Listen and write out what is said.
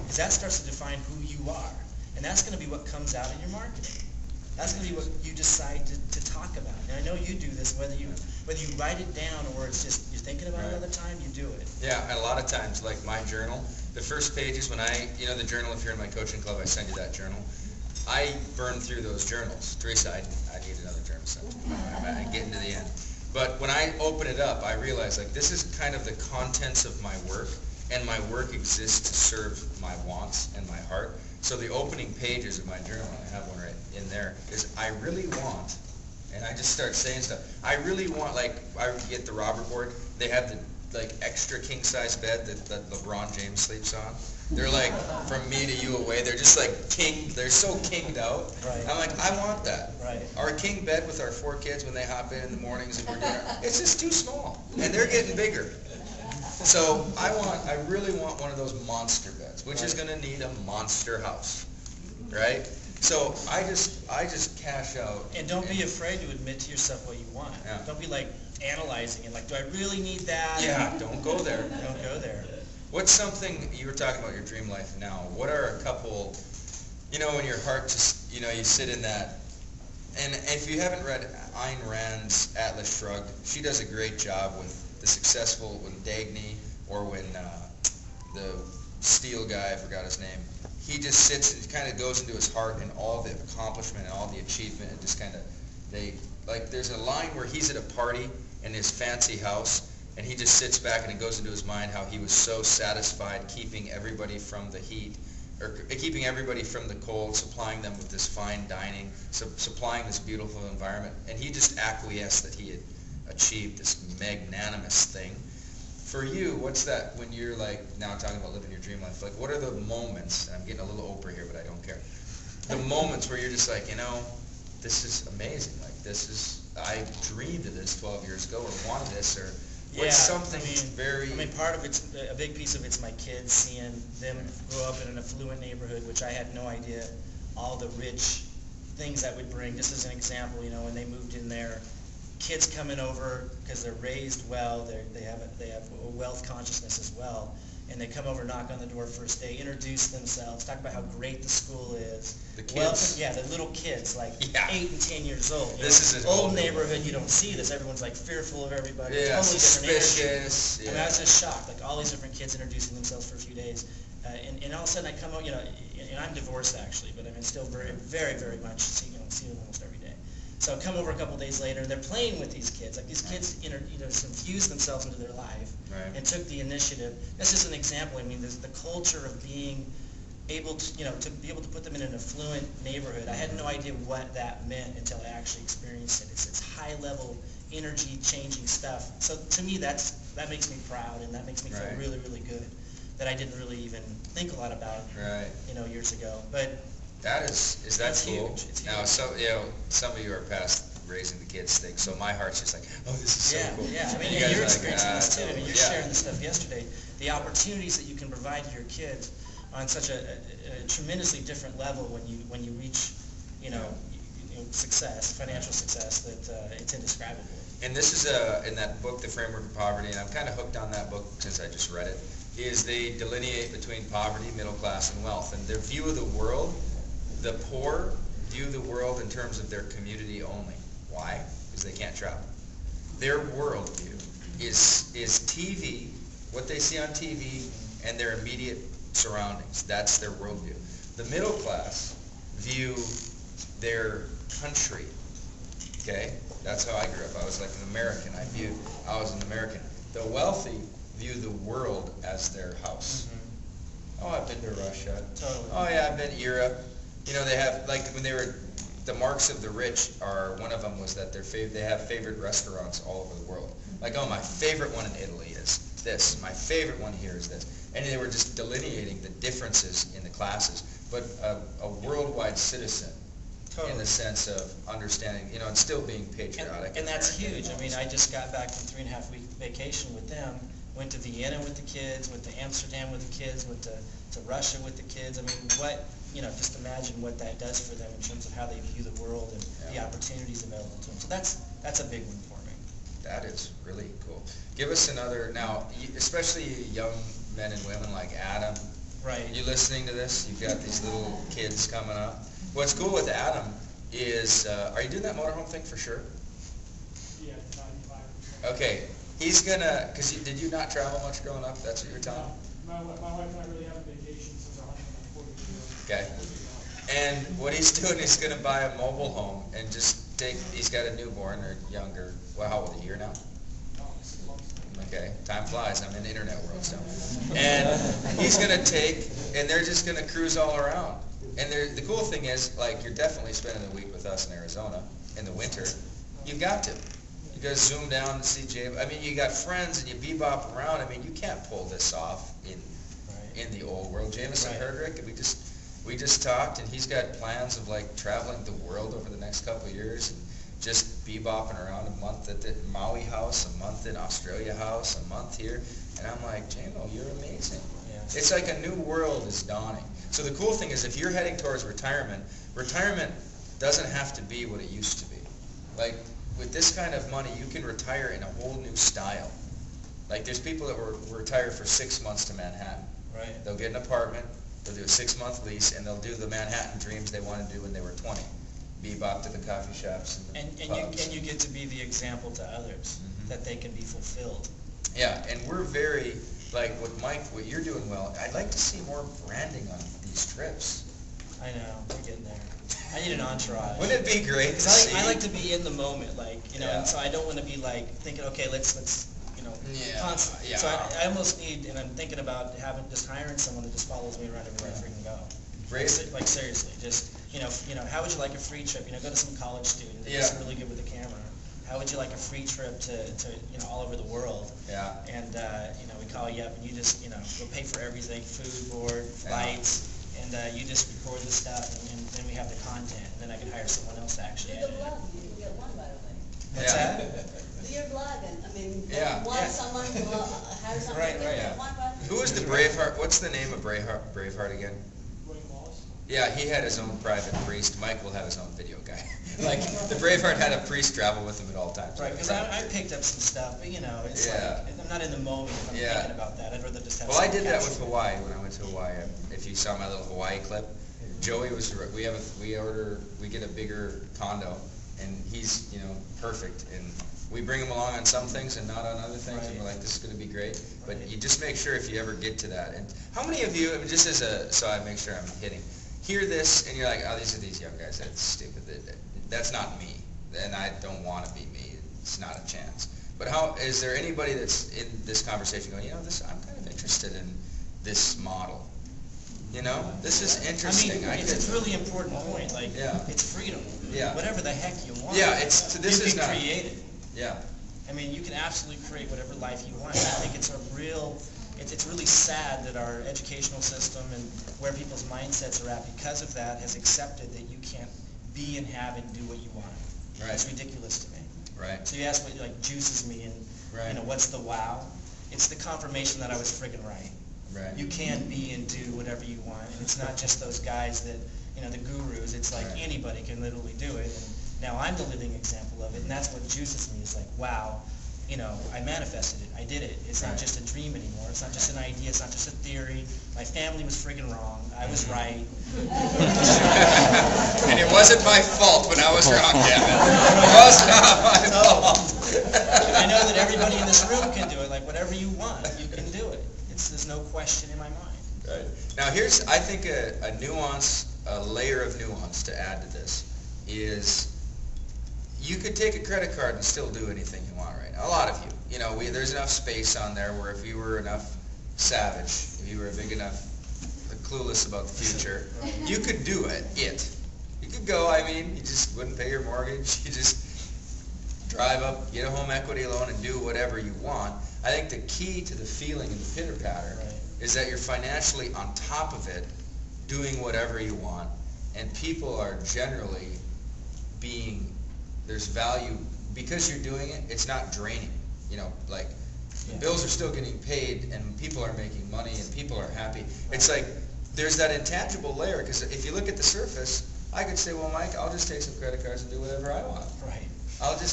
because that starts to define who you are. And that's going to be what comes out in your marketing. That's going to be what you decide to talk about. And I know you do this, whether you write it down or it's just you're thinking about it all the time, you do it. Yeah, and a lot of times, like my journal, the first pages when the journal, if you're in my coaching club, I send you that journal. I burn through those journals. Teresa, I need another journal set. I'm getting to the end. But when I open it up, I realize like this is kind of the contents of my work, and my work exists to serve my wants and my heart. So the opening pages of my journal, I have one right in there, is I really want, and I just start saying stuff. I really want, like, I get the Robert board. They have the extra king size bed that LeBron James sleeps on. They're like from me to you away. They're just like king. They're so kinged out. Right. I'm like, I want that. Right. Our king bed with our 4 kids when they hop in the mornings and we're dinner. It's just too small, and they're getting bigger. So I really want one of those monster beds, which is going to need a monster house, right? So I just cash out. And don't be afraid to admit to yourself what you want. Yeah. Don't be like analyzing it. Like, do I really need that? Yeah, don't go there. Don't go there. What's something, you were talking about your dream life now, what are a couple, when your heart just, you sit in that, and if you haven't read Ayn Rand's Atlas Shrugged, she does a great job with the successful, when Dagny, or when the steel guy, I forgot his name, he just sits and kind of goes into his heart and all the accomplishment and all the achievement, and just kind of, there's a line where he's at a party in his fancy house, and he just sits back and it goes into his mind how he was so satisfied keeping everybody from the heat, or keeping everybody from the cold, supplying them with this fine dining, supplying this beautiful environment. And he just acquiesced that he had achieved this magnanimous thing. For you, what's that when you're like, now talking about living your dream life, like what are the moments, and I'm getting a little Oprah here, but I don't care, the moments where you're just like, this is amazing, like this is, I dreamed of this 12 years ago, or wanted this, or what's something very... part of it's, a big piece of it's my kids, seeing them grow up in an affluent neighborhood, which I had no idea all the rich things that would bring. Just as an example, when they moved in there, kids coming over because they're raised well, they have a wealth consciousness as well, and they come over, knock on the door first day, introduce themselves, talk about how great the school is. The kids. The little kids, like 8 and 10 years old. This is an old neighborhood. You don't see this. Everyone's like fearful of everybody. Yeah, totally suspicious. Different energy. I was just shocked. Like all these different kids introducing themselves for a few days, and all of a sudden I come out. And I'm divorced actually, but I'm still very, very, very much see them almost every day. So I come over a couple days later, they're playing with these kids. Like these kids, infused themselves into their life and took the initiative. That's just an example. There's the culture of being able to, to be able to put them in an affluent neighborhood. I had no idea what that meant until I actually experienced it. It's high-level, energy-changing stuff. So to me, that makes me proud, and that makes me feel really, really good that I didn't really even think a lot about, years ago. But is that cool? Huge. It's huge. Now, some of you are past raising the kids thing, so my heart's just like, oh, this is so cool. Yeah, and you're experiencing this too. You're sharing this stuff yesterday. The opportunities that you can provide to your kids on such a tremendously different level when you reach, success, financial success, that it's indescribable. And this is in that book, The Framework of Poverty, and I'm kind of hooked on that book since I just read it, is they delineate between poverty, middle class, and wealth. And their view of the world, the poor view the world in terms of their community only. Why? Because they can't travel. Their worldview is TV, what they see on TV, and their immediate surroundings. That's their worldview. The middle class view their country. Okay? That's how I grew up. I was like an American. I was an American. The wealthy view the world as their house. Mm-hmm. Oh, I've been to Russia. Totally. Oh yeah, I've been to Europe. They have, like when they were, the marks of the rich are, one of them was that they have favorite restaurants all over the world. Like, oh, my favorite one in Italy is this. My favorite one here is this. And they were just delineating the differences in the classes. But a worldwide citizen, in the sense of understanding, and still being patriotic. And that's huge. I just got back from 3.5-week vacation with them. Went to Vienna with the kids, went to Amsterdam with the kids, went to Russia with the kids. Just imagine what that does for them in terms of how they view the world and the opportunities available to them. So that's a big one for me. That is really cool. Give us another, now, especially young men and women like Adam. Right. You listening to this? You've got these little kids coming up. What's cool with Adam is, are you doing that motorhome thing for sure? Yeah, 95%. Okay, he's gonna, did you not travel much growing up? That's what you were telling me? My wife and I really haven't vacationed since our honeymoon 40 years ago. Okay. And what he's doing is gonna buy a mobile home and just he's got a newborn or younger. Well, how old, a year now? No, 6 months. Okay, time flies. I'm in the internet world, so. And he's gonna and they're just gonna cruise all around. And the cool thing is, like, you're definitely spending a week with us in Arizona in the winter. You've got to. You gotta zoom down to see Jay. I mean, you got friends and you bebop around. I mean, you can't pull this off in the old world. Jameson Herdrick, we just talked, and he's got plans of like traveling the world over the next couple of years and just bebopping around, a month at the Maui house, a month in Australia house, a month here. And I'm like, Jamo, you're amazing. Yeah. It's like a new world is dawning. So the cool thing is, if you're heading towards retirement doesn't have to be what it used to be. Like, with this kind of money, you can retire in a whole new style. Like, there's people that will retire for 6 months to Manhattan. Right. They'll get an apartment, they'll do a 6-month lease, and they'll do the Manhattan dreams they wanted to do when they were 20. Bebop to the coffee shops and the pubs. And you get to be the example to others, that they can be fulfilled. Yeah, and we're very, like, with Mike, what you're doing well, I'd like to see more branding on these trips. I know, we're getting there. I need an entourage. Wouldn't it be great to see? I like to be in the moment, like, and so I don't want to be like thinking, okay, let's constant. Yeah. So I almost need, and I'm thinking about just hiring someone that just follows me around everywhere I freaking go. Like seriously, just how would you like a free trip? Go to some college student that's really good with the camera. How would you like a free trip to all over the world? Yeah. And we call you up and you just we'll pay for everything, food, board, flights. And you just record the stuff, and then we have the content, and then I can hire someone else to actually edit it. Do the blog, you can get one, by the way. What's that? Do your blog, and someone will hire someone Right, to right. get one, by the way. Who is the Braveheart? What's the name of Braveheart again? William Wallace. Yeah, he had his own private priest. Mike will have his own video guy. Like, the Braveheart had a priest travel with him at all times. Right, because I picked up some stuff, but it's like, I'm not in the moment if I'm thinking about that. I'd rather just have I did that with Hawaii when I went to Hawaii. If you saw my little Hawaii clip, Joey we get a bigger condo, and he's, perfect. And we bring him along on some things and not on other things, and we're like, this is going to be great. But you just make sure if you ever get to that. And how many of you, just so I make sure I'm hitting, hear this and you're like, oh, these are these young guys, that's stupid. That's not me, and I don't want to be me. It's not a chance. But is there anybody that's in this conversation going, I'm kind of interested in this model? This is interesting. It's a really important point. Like, it's freedom. Yeah. Whatever the heck you want. Yeah, this is not created. Yeah. I mean, you can absolutely create whatever life you want. I think it's really sad that our educational system and where people's mindsets are at because of that has accepted that you can't be and have and do what you want. Right. It's ridiculous to me. Right. So you ask what juices me and what's the wow? It's the confirmation that I was friggin' right. Right. You can be and do whatever you want, and it's not just those guys that the gurus. It's like anybody can literally do it. And now I'm the living example of it, and that's what juices me. Is like, wow, I manifested it. I did it. It's not just a dream anymore. It's not just an idea. It's not just a theory. My family was friggin' wrong. I was right. And it wasn't my fault when I was wrong, Kevin. It was not my fault. I know that everybody in this room can do it. Like, whatever you want, you can do it. There's no question in my mind. Right. Now here's, I think, a nuance, a layer of nuance to add to this is you could take a credit card and still do anything you want right now. A lot of you. There's enough space on there where if you were enough savage, if you were big enough clueless about the future, you could do it. You could go, you just wouldn't pay your mortgage. You just drive up, get a home equity loan, and do whatever you want. I think the key to the feeling and the pitter-patter is that you're financially on top of it, doing whatever you want, and people are generally there's value, because you're doing it, it's not draining. Bills are still getting paid, and people are making money, and people are happy. It's like, there's that intangible layer, because if you look at the surface, I could say, well, Mike, I'll just take some credit cards and do whatever I want. Right. I'll just